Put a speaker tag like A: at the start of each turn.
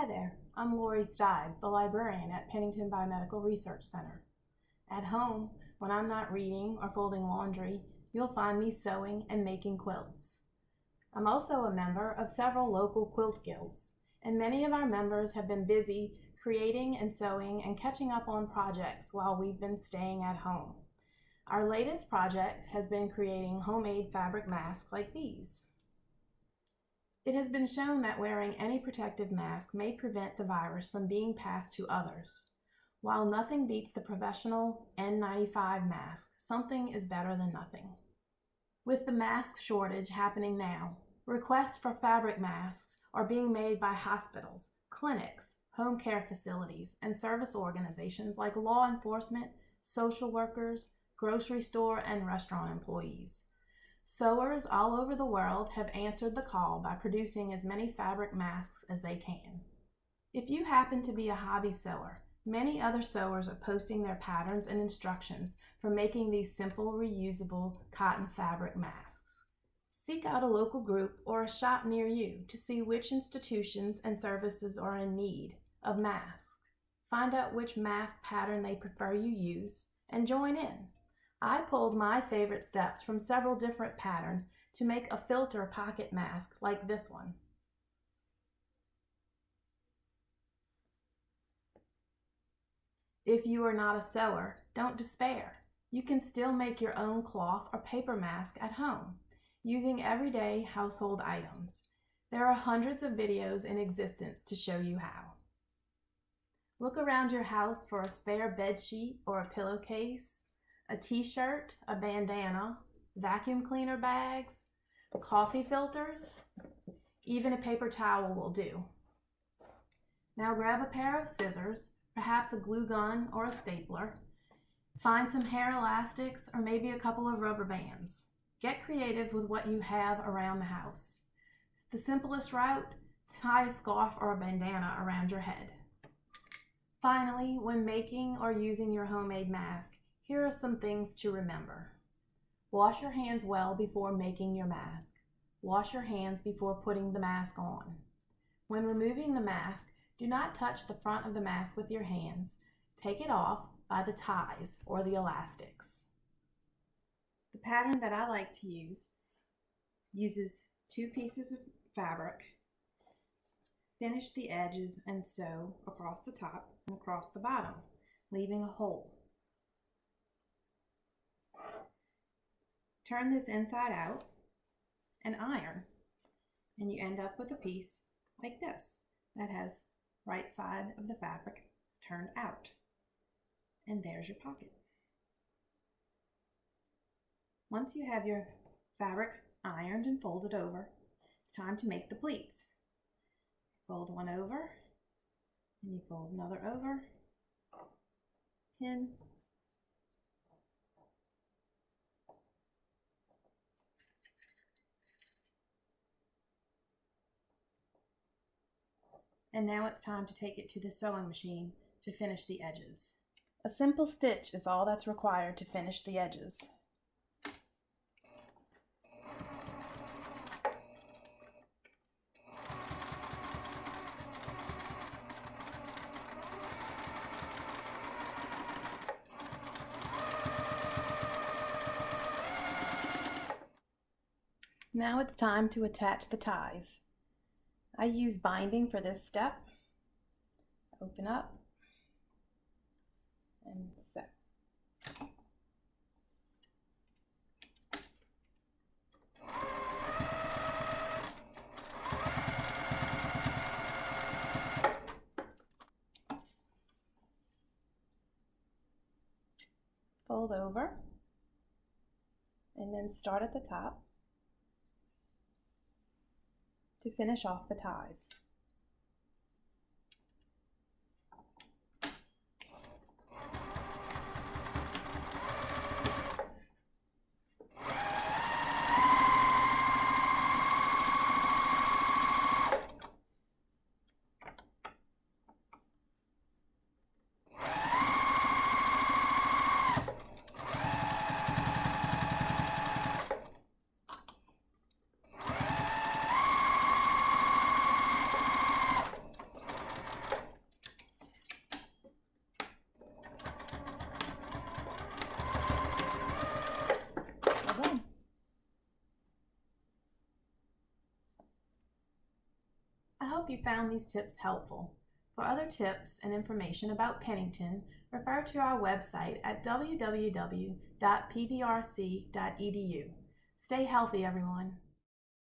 A: Hi there, I'm Lori Steib, the librarian at Pennington Biomedical Research Center. At home, when I'm not reading or folding laundry, you'll find me sewing and making quilts. I'm also a member of several local quilt guilds, and many of our members have been busy creating and sewing and catching up on projects while we've been staying at home. Our latest project has been creating homemade fabric masks like these. It has been shown that wearing any protective mask may prevent the virus from being passed to others. While nothing beats the professional N95 mask, something is better than nothing. With the mask shortage happening now, requests for fabric masks are being made by hospitals, clinics, home care facilities, and service organizations like law enforcement, social workers, grocery store, and restaurant employees. Sewers all over the world have answered the call by producing as many fabric masks as they can. If you happen to be a hobby sewer, many other sewers are posting their patterns and instructions for making these simple, reusable cotton fabric masks. Seek out a local group or a shop near you to see which institutions and services are in need of masks. Find out which mask pattern they prefer you use and join in. I pulled my favorite steps from several different patterns to make a filter pocket mask like this one. If you are not a sewer, don't despair. You can still make your own cloth or paper mask at home using everyday household items. There are hundreds of videos in existence to show you how. Look around your house for a spare bed sheet or a pillowcase, a t-shirt, a bandana, vacuum cleaner bags, coffee filters, even a paper towel will do. Now grab a pair of scissors, perhaps a glue gun or a stapler. Find some hair elastics or maybe a couple of rubber bands. Get creative with what you have around the house. The simplest route, tie a scarf or a bandana around your head. Finally, when making or using your homemade mask, here are some things to remember. Wash your hands well before making your mask. Wash your hands before putting the mask on. When removing the mask, do not touch the front of the mask with your hands. Take it off by the ties or the elastics. The pattern that I like to use uses 2 pieces of fabric. Finish the edges and sew across the top and across the bottom, leaving a hole. Turn this inside out and iron, and you end up with a piece like this that has right side of the fabric turned out. And there's your pocket. Once you have your fabric ironed and folded over, it's time to make the pleats. Fold one over, and you fold another over, pin, and now it's time to take it to the sewing machine to finish the edges. A simple stitch is all that's required to finish the edges. Now it's time to attach the ties. I use binding for this step. Open up and sew. Fold over and then start at the top to finish off the ties. hope you found these tips helpful. For other tips and information about Pennington, refer to our website at www.pbrc.edu. Stay healthy, everyone.